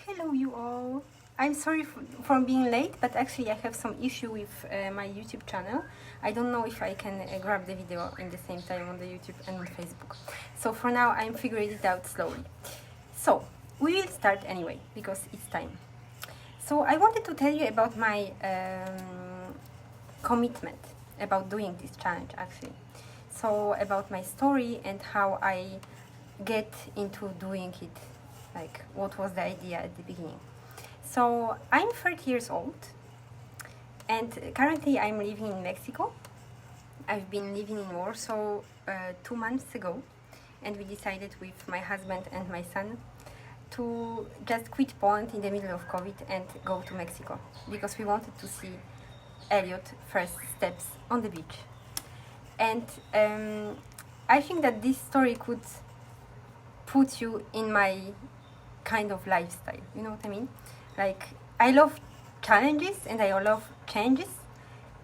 Hello you all. I'm sorry for being late, but actually I have some issue with my YouTube channel. I don't know if I can grab the video in the same time on the YouTube and on Facebook. So for now I'm figuring it out slowly. So we will start anyway, because it's time. So I wanted to tell you about my commitment about doing this challenge actually. So about my story and how I get into doing it, like what was the idea at the beginning. So I'm 30 years old and currently I'm living in Mexico. I've been living in Warsaw 2 months ago, and we decided with my husband and my son to just quit Poland in the middle of COVID and go to Mexico because we wanted to see Elliot's first steps on the beach. And I think that this story could put you in my kind of lifestyle, you know what I mean? Like, I love challenges and I love changes,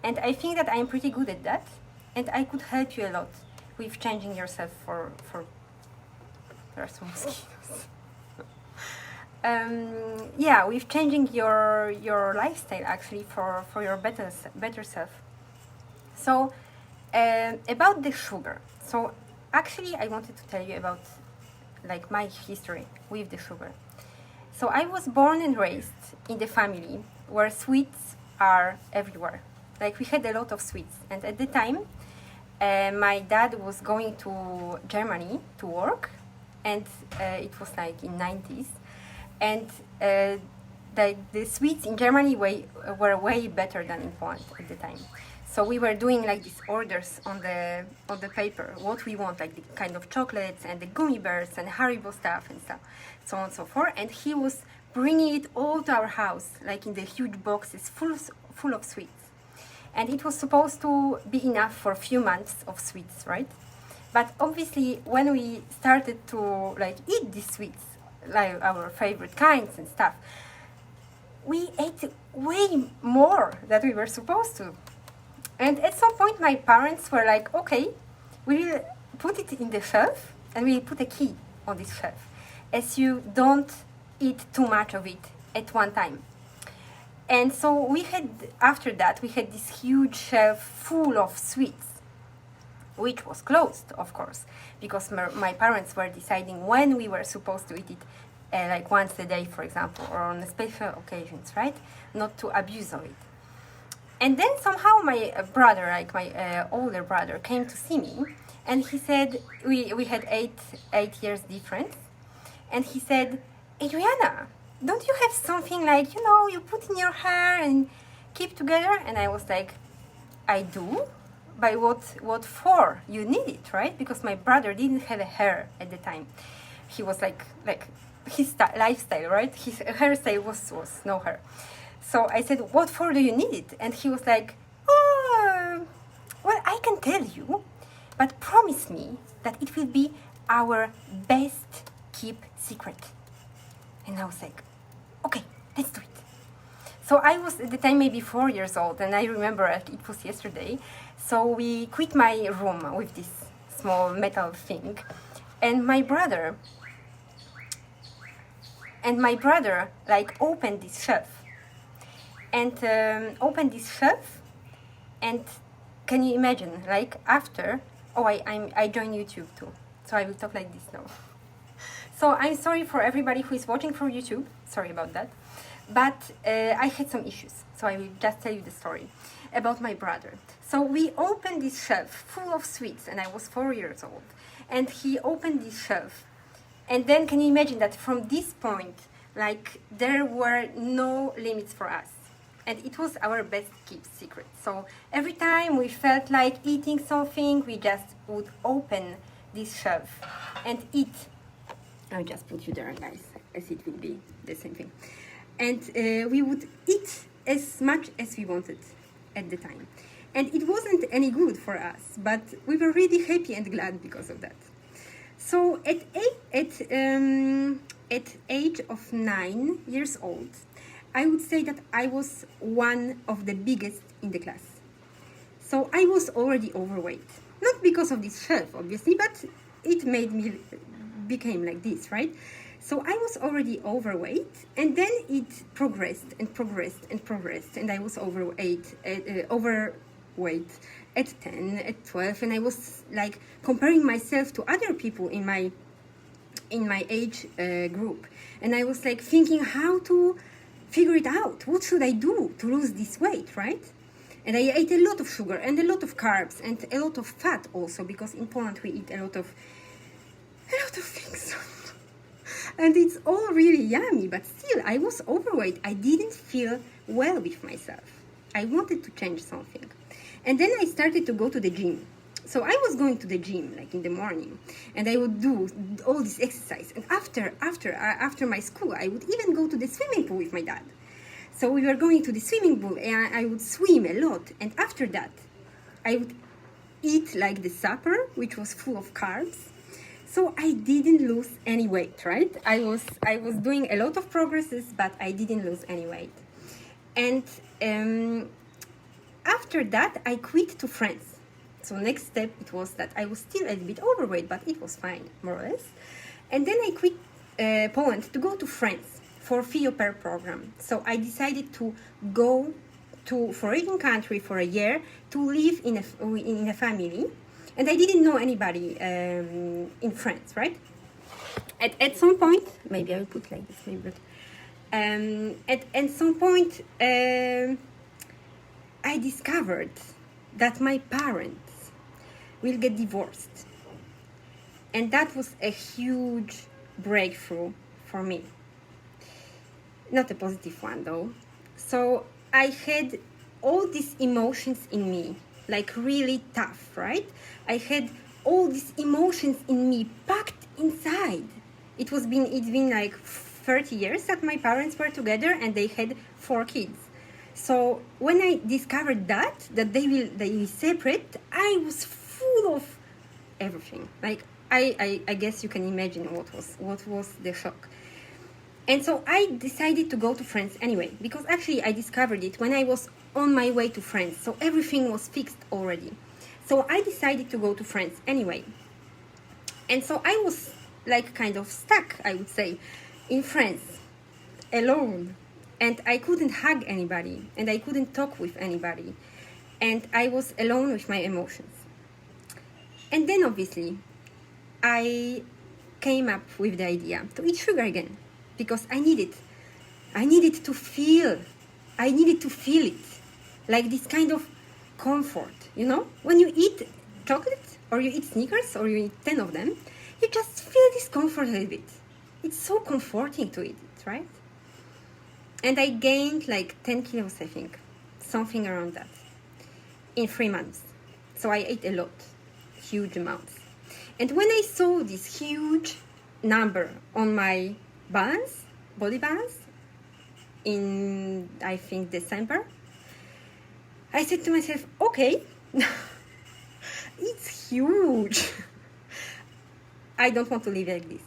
and I think that I'm pretty good at that, and I could help you a lot with changing yourself for there are some mosquitoes. Yeah, with changing your lifestyle actually for your better self. So about the sugar. So actually I wanted to tell you about like my history with the sugar. So I was born and raised in the family where sweets are everywhere. Like we had a lot of sweets, and at the time my dad was going to Germany to work, and it was like in 90s, and the sweets in Germany were way better than in Poland at the time. So we were doing like these orders on the paper, what we want, like the kind of chocolates and the gummy bears and Haribo stuff and stuff, so on and so forth. And he was bringing it all to our house, like in the huge boxes full of sweets. And it was supposed to be enough for a few months of sweets, right? But obviously, when we started to like eat these sweets, like our favorite kinds and stuff, we ate way more than we were supposed to. And at some point my parents were like, okay, we will put it in the shelf and we will put a key on this shelf, as you don't eat too much of it at one time. And so after that we had this huge shelf full of sweets, which was closed, of course, because my parents were deciding when we were supposed to eat it, like once a day, for example, or on special occasions, right? Not to abuse of it. And then somehow my brother, like my older brother, came to see me, and he said, we had eight years difference, and he said, Adriana, don't you have something like, you put in your hair and keep together? And I was like, I do? By what for? You need it, right? Because my brother didn't have a hair at the time. He was like his lifestyle, right? His hairstyle was no hair. So I said, what for do you need it? And he was like, oh, well, I can tell you, but promise me that it will be our best kept secret. And I was like, okay, let's do it. So I was at the time maybe 4 years old, and I remember it was yesterday. So we quit my room with this small metal thing, and my brother like opened this shelf. And and can you imagine, like after, I joined YouTube too, so I will talk like this now. So I'm sorry for everybody who is watching from YouTube, sorry about that, but I had some issues, so I will just tell you the story about my brother. So we opened this shelf full of sweets, and I was 4 years old, and he opened this shelf, and then can you imagine that from this point, like there were no limits for us. And it was our best kept secret. So every time we felt like eating something, we just would open this shelf and eat. I'll just put you there, guys, as it will be the same thing. And we would eat as much as we wanted at the time. And it wasn't any good for us, but we were really happy and glad because of that. So at age of 9 years old, I would say that I was one of the biggest in the class. So I was already overweight. Not because of this shelf, obviously, but it made me became like this, right? So I was already overweight, and then it progressed and progressed and progressed, and I was overweight at 10, at 12, and I was like comparing myself to other people in my age group, and I was like thinking how to figure it out. What should I do to lose this weight, right? And I ate a lot of sugar and a lot of carbs and a lot of fat also, because in Poland we eat a lot of things. And it's all really yummy, but still I was overweight. I didn't feel well with myself. I wanted to change something. And then I started to go to the gym. So I was going to the gym like in the morning, and I would do all this exercise. And after my school, I would even go to the swimming pool with my dad. So we were going to the swimming pool, and I would swim a lot. And after that, I would eat like the supper, which was full of carbs. So I didn't lose any weight, right? I was doing a lot of progresses, but I didn't lose any weight. And after that, I quit to France. So next step, it was that I was still a little bit overweight, but it was fine, more or less. And then I quit Poland to go to France for FIO pair program. So I decided to go to foreign country for a year to live in a family. And I didn't know anybody in France, right? At some point, maybe I will put like this, maybe, but at some point, I discovered that my parents will get divorced. And that was a huge breakthrough for me. Not a positive one, though. So I had all these emotions in me, like really tough, right? I had all these emotions in me packed inside. It's been like 30 years that my parents were together, and they had 4 kids. So when I discovered that they will separate, I was full of everything. Like I guess you can imagine what was the shock. And so I decided to go to France anyway, because actually I discovered it when I was on my way to France. So everything was fixed already. So I decided to go to France anyway. And so I was like kind of stuck, I would say, in France, alone. And I couldn't hug anybody, and I couldn't talk with anybody. And I was alone with my emotions. And then obviously, I came up with the idea to eat sugar again, because I needed to feel it, like this kind of comfort, you know? When you eat chocolate, or you eat Snickers, or you eat 10 of them, you just feel this comfort a little bit. It's so comforting to eat it, right? And I gained like 10 kilos, I think, something around that, in 3 months. So I ate a lot, huge amounts. And when I saw this huge number on my body balance, in, I think, December, I said to myself, okay, it's huge. I don't want to live like this.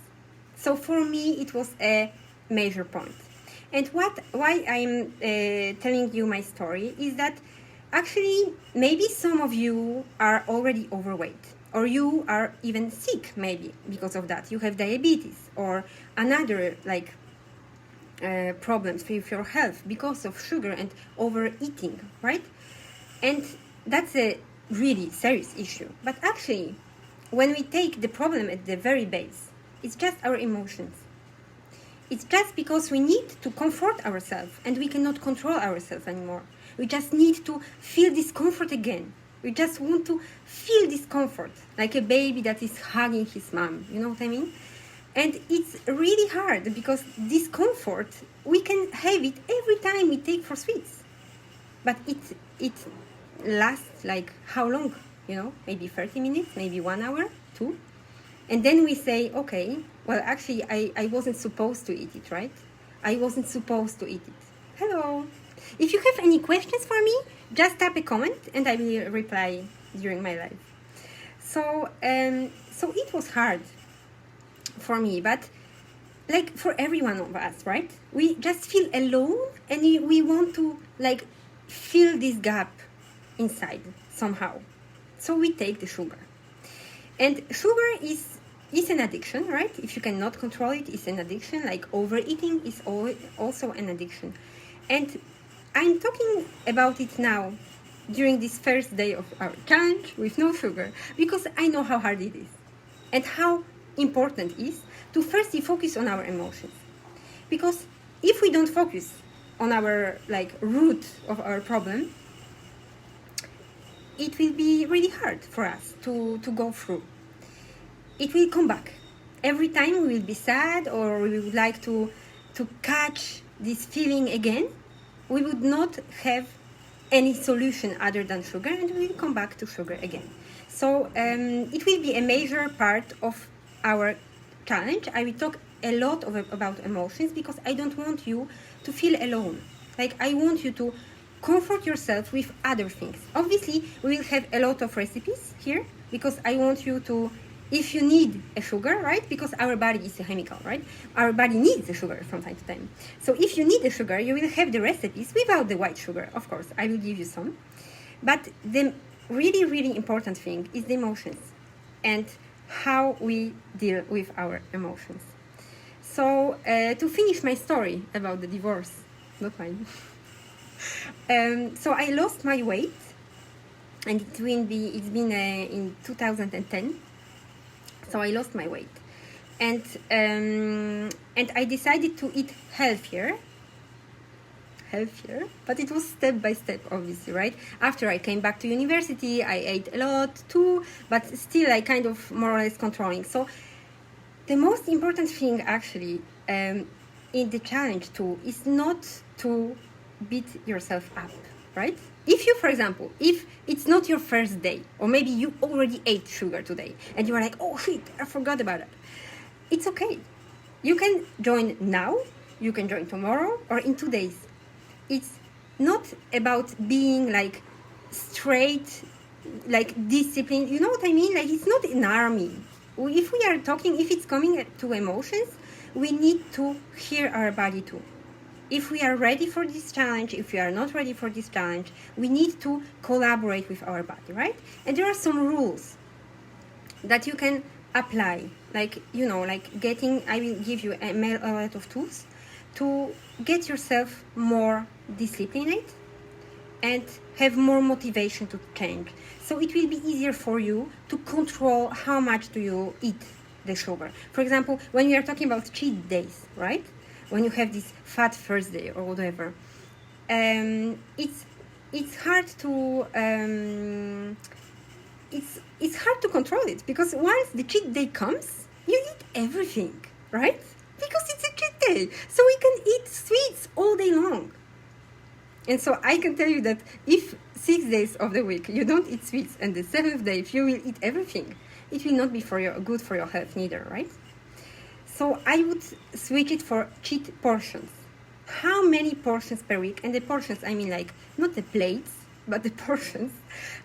So for me, it was a major point. And why I'm telling you my story is that actually maybe some of you are already overweight, or you are even sick maybe because of that. You have diabetes or another like problems with your health because of sugar and overeating, right? And that's a really serious issue. But actually, when we take the problem at the very base, it's just our emotions. It's just because we need to comfort ourselves, and we cannot control ourselves anymore. We just need to feel discomfort again. We just want to feel discomfort, like a baby that is hugging his mom. You know what I mean? And it's really hard, because discomfort, we can have it every time we take for sweets. But it lasts like how long? You know, maybe 30 minutes, maybe 1 hour, 2. And then we say, okay, well, actually, I wasn't supposed to eat it, right? I wasn't supposed to eat it. Hello. If you have any questions for me, just type a comment and I will reply during my live. So it was hard for me, but like for every one of us, right? We just feel alone, and we want to like fill this gap inside somehow. So we take the sugar. And sugar is is an addiction, right? If you cannot control it, it's an addiction. Like overeating is also an addiction. And I'm talking about it now during this first day of our challenge with no sugar, because I know how hard it is and how important it is to firstly focus on our emotions. Because if we don't focus on our root of our problem, it will be really hard for us to go through. It will come back. Every time we will be sad or we would like to catch this feeling again, we would not have any solution other than sugar, and we will come back to sugar again. So it will be a major part of our challenge. I will talk a lot about emotions because I don't want you to feel alone. Like, I want you to comfort yourself with other things. Obviously, we will have a lot of recipes here because I want you to, if you need a sugar, right? Because our body is a chemical, right? Our body needs a sugar from time to time. So if you need a sugar, you will have the recipes without the white sugar, of course. I will give you some. But the really, really important thing is the emotions and how we deal with our emotions. So to finish my story about the divorce, not mine. So I lost my weight, and it's been in 2010. So I lost my weight, and I decided to eat healthier. But it was step by step, obviously, right? After I came back to university, I ate a lot too, but still I kind of more or less controlling. So the most important thing actually in the challenge too is not to beat yourself up, right? If you, for example, if it's not your first day, or maybe you already ate sugar today, and you are like, oh shit, I forgot about it. It's okay. You can join now, you can join tomorrow, or in 2 days. It's not about being like straight, like disciplined. You know what I mean? Like, it's not an army. If we are talking, if it's coming to emotions, we need to hear our body too. If we are ready for this challenge, if we are not ready for this challenge, we need to collaborate with our body, right? And there are some rules that you can apply, like, you know, like I will give you a lot of tools to get yourself more disciplined and have more motivation to change. So it will be easier for you to control how much do you eat the sugar. For example, when we are talking about cheat days, right? When you have this fat Thursday or whatever, it's hard to it's hard to control it, because once the cheat day comes, you eat everything, right? Because it's a cheat day, so we can eat sweets all day long. And so I can tell you that if 6 days of the week you don't eat sweets, and the 7th day if you will eat everything, it will not be good for your health neither, right? So I would switch it for cheat portions. How many portions per week? And the portions, I mean, like, not the plates, but the portions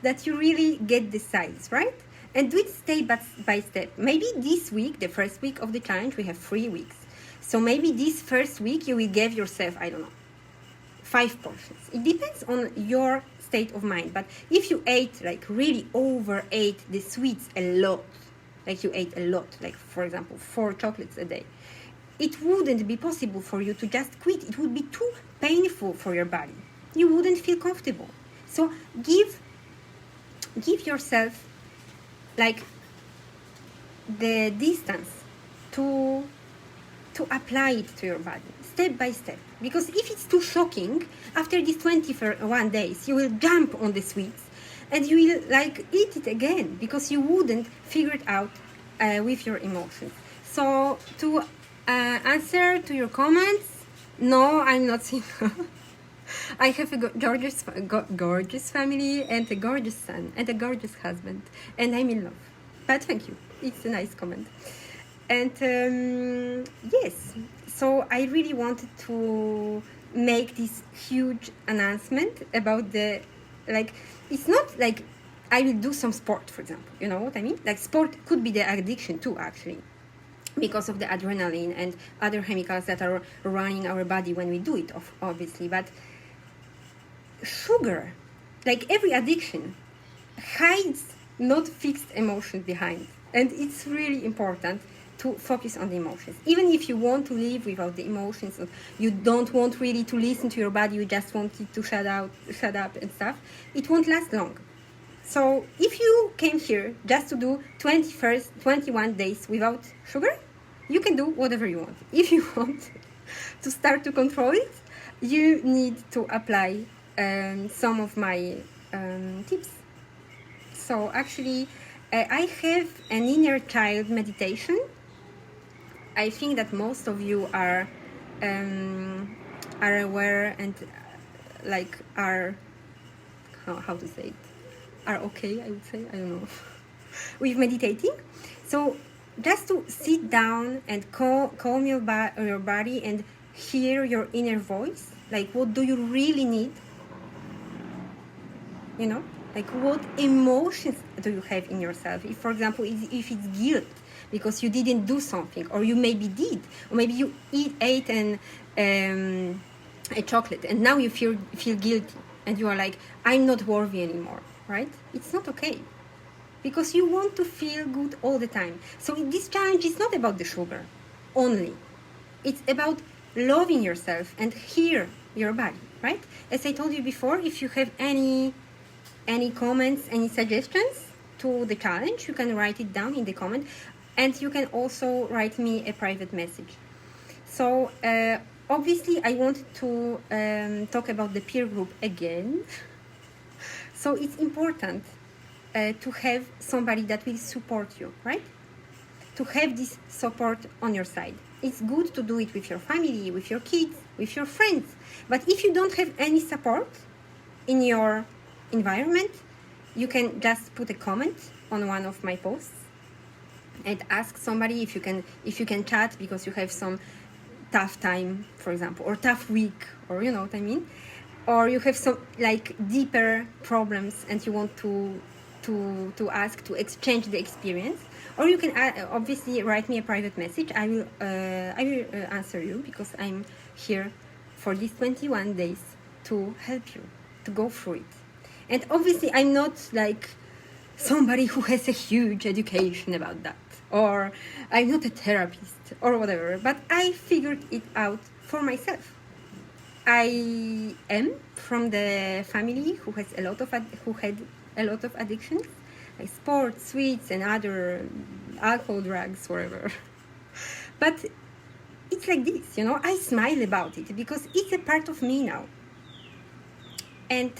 that you really get the size, right? And do it step by step. Maybe this week, the first week of the challenge, we have 3 weeks. So maybe this first week you will give yourself, I don't know, 5 portions. It depends on your state of mind. But if you really overate the sweets a lot, like you ate a lot, like for example 4 chocolates a day, it wouldn't be possible for you to just quit. It would be too painful for your body. You wouldn't feel comfortable. So give yourself like the distance to apply it to your body, step by step. Because if it's too shocking, after these 21 days, you will jump on the sweets and you will eat it again, because you wouldn't figure it out with your emotions. So to answer to your comments, no, I'm not single. I have a gorgeous family and a gorgeous son and a gorgeous husband, and I'm in love. But thank you. It's a nice comment. And yes, so I really wanted to make this huge announcement about the, it's not like I will do some sport, for example. You know what I mean? Like, sport could be the addiction too, actually, because of the adrenaline and other chemicals that are running our body when we do it, obviously. But sugar, like every addiction, hides not fixed emotions behind. And it's really important to focus on the emotions. Even if you want to live without the emotions, or you don't want really to listen to your body, you just want it to shut up and stuff, it won't last long. So if you came here just to do 21 days without sugar, you can do whatever you want. If you want to start to control it, you need to apply some of my tips. So actually, I have an inner child meditation. I think that most of you are aware and like are how to say it, are okay, I would say, I don't know, with meditating. So just to sit down and calm your body and hear your inner voice, like what do you really need, you know, like what emotions do you have in yourself. If, for example, if it's guilt because you didn't do something, or you maybe did, or maybe you ate a chocolate and now you feel guilty and you are like, I'm not worthy anymore, right? It's not okay, because you want to feel good all the time. So this challenge is not about the sugar only. It's about loving yourself and hear your body, right? As I told you before, if you have any comments, any suggestions to the challenge, you can write it down in the comment, and you can also write me a private message. So obviously I wanted to talk about the peer group again. So it's important to have somebody that will support you, right? To have this support on your side. It's good to do it with your family, with your kids, with your friends. But if you don't have any support in your environment, you can just put a comment on one of my posts and ask somebody if you can chat because you have some tough time, for example, or tough week, or you know what I mean, or you have some like deeper problems and you want to ask to exchange the experience. Or you can obviously write me a private message. I will answer you, because I'm here for these 21 days to help you to go through it. And obviously I'm not like somebody who has a huge education about that, or I'm not a therapist or whatever, but I figured it out for myself. I am from the family who had a lot of addictions, like sports, sweets, and other alcohol, drugs, whatever. But it's like this, you know, I smile about it because it's a part of me now. And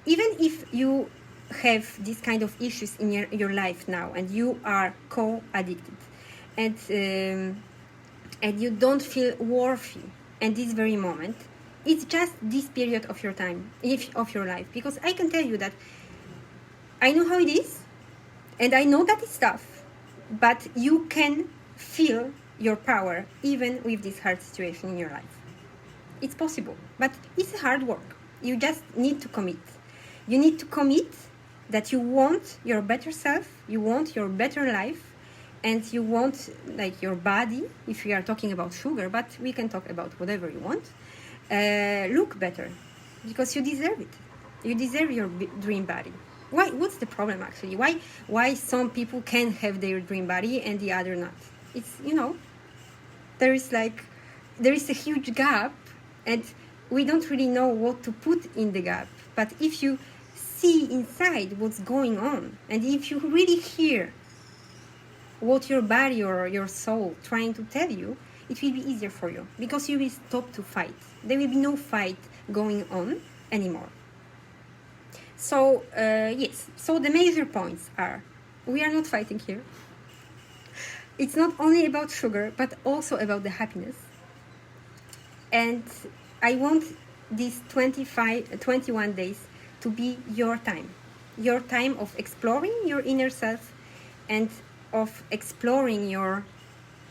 even if you have these kind of issues in your life now, and you are co-addicted, and you don't feel worthy at this very moment, it's just this period of your time, of your life. Because I can tell you that I know how it is, and I know that it's tough, but you can feel your power even with this hard situation in your life. It's possible, but it's hard work. You just need to commit. You need to commit that you want your better self, you want your better life, and you want like your body, if we are talking about sugar, but we can talk about whatever you want, look better, because you deserve it. You deserve your dream body. Why? What's the problem actually? Why some people can have their dream body and the other not? It's, you know, there is a huge gap, and we don't really know what to put in the gap. But if you see inside what's going on, and if you really hear what your body or your soul trying to tell you, it will be easier for you, because you will stop to fight. There will be no fight going on anymore. So yes, so the major points are, we are not fighting here. It's not only about sugar, but also about the happiness. And I want these 21 days to be your time of exploring your inner self and of exploring your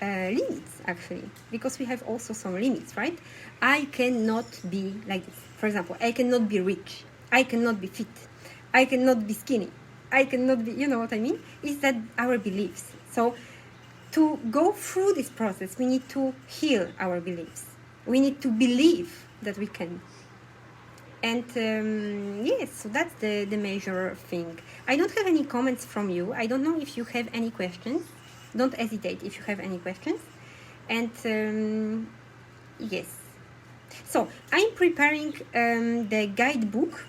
limits, actually, because we have also some limits, right? I cannot be like this. For example, I cannot be rich. I cannot be fit. I cannot be skinny. I cannot be, you know what I mean? Is that our beliefs? So to go through this process, we need to heal our beliefs. We need to believe that we can. And yes, so that's the major thing. I don't have any comments from you. I don't know if you have any questions. Don't hesitate if you have any questions. And yes. So I'm preparing the guidebook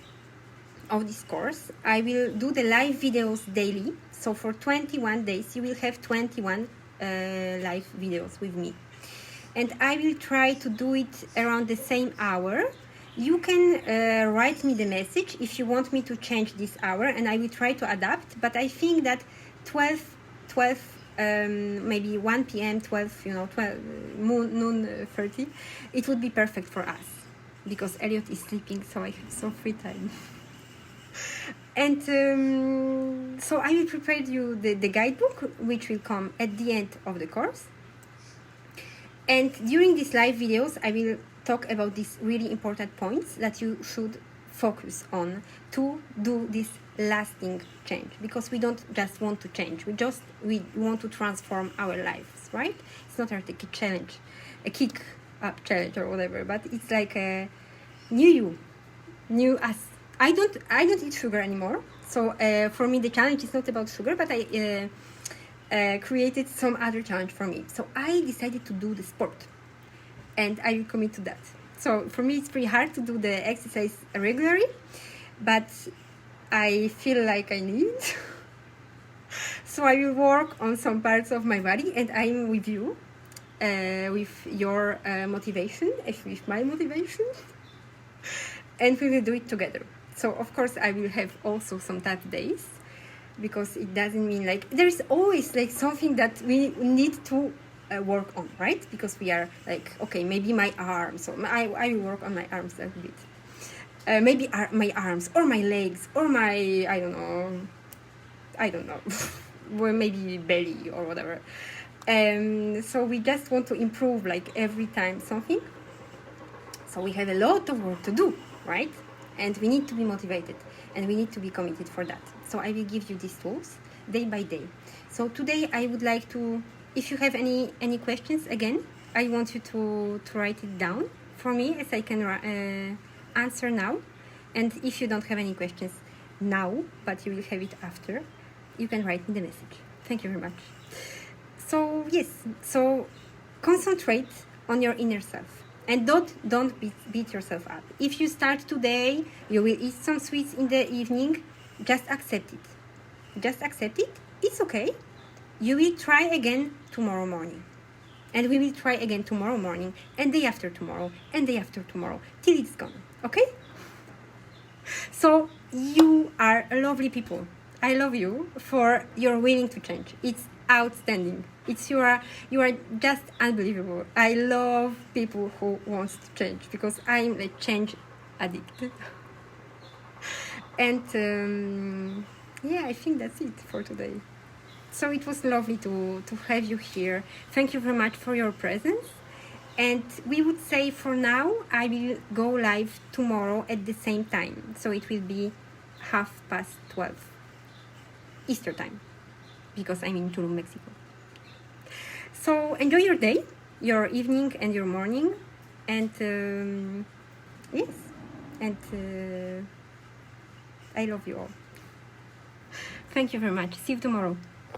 of this course. I will do the live videos daily. So for 21 days, you will have 21 live videos with me. And I will try to do it around the same hour. You can write me the message if you want me to change this hour, and I will try to adapt. But I think that 12, maybe 1 p.m., 12, 12, noon 30, it would be perfect for us because Elliot is sleeping, so I have some free time. And so I will prepare you the guidebook, which will come at the end of the course. And during these live videos, I will talk about these really important points that you should focus on to do this lasting change, because we don't just want to change, we want to transform our lives, right? It's not like a challenge, a kick up challenge or whatever, but it's like a new us. I don't eat sugar anymore, so for me the challenge is not about sugar, but I created some other challenge for me. So I decided to do the sport, and I will commit to that. So for me it's pretty hard to do the exercise regularly, but I feel like I need. So I will work on some parts of my body, and I'm with you, with your motivation, with my motivation, and we will do it together. So of course I will have also some tough days, because it doesn't mean like there's always like something that we need to work on, right? Because we are like, okay, maybe my arms, so I will work on my arms a little bit. Maybe my arms or my legs or my, I don't know, well, maybe belly or whatever. So we just want to improve like every time something. So we have a lot of work to do, right? And we need to be motivated, and we need to be committed for that. So I will give you these tools day by day. So today I would like to, if you have any questions, again, I want you to write it down for me, as I can answer now. And if you don't have any questions now, but you will have it after, you can write me the message. Thank you very much. So yes, so concentrate on your inner self. And don't beat yourself up. If you start today, you will eat some sweets in the evening, just accept it. Just accept it. It's okay. You will try again tomorrow morning. And we will try again tomorrow morning, and day after tomorrow, and day after tomorrow, till it's gone. Okay? So you are lovely people. I love you for your willing to change. It's outstanding. You are just unbelievable. I love people who wants to change, because I'm a change addict. And yeah, I think that's it for today. So it was lovely to have you here. Thank you very much for your presence. And we would say for now, I will go live tomorrow at the same time. So it will be 12:30 Easter time, because I'm in Tulum, Mexico. So enjoy your day, your evening and your morning. And yes, and I love you all. Thank you very much. See you tomorrow.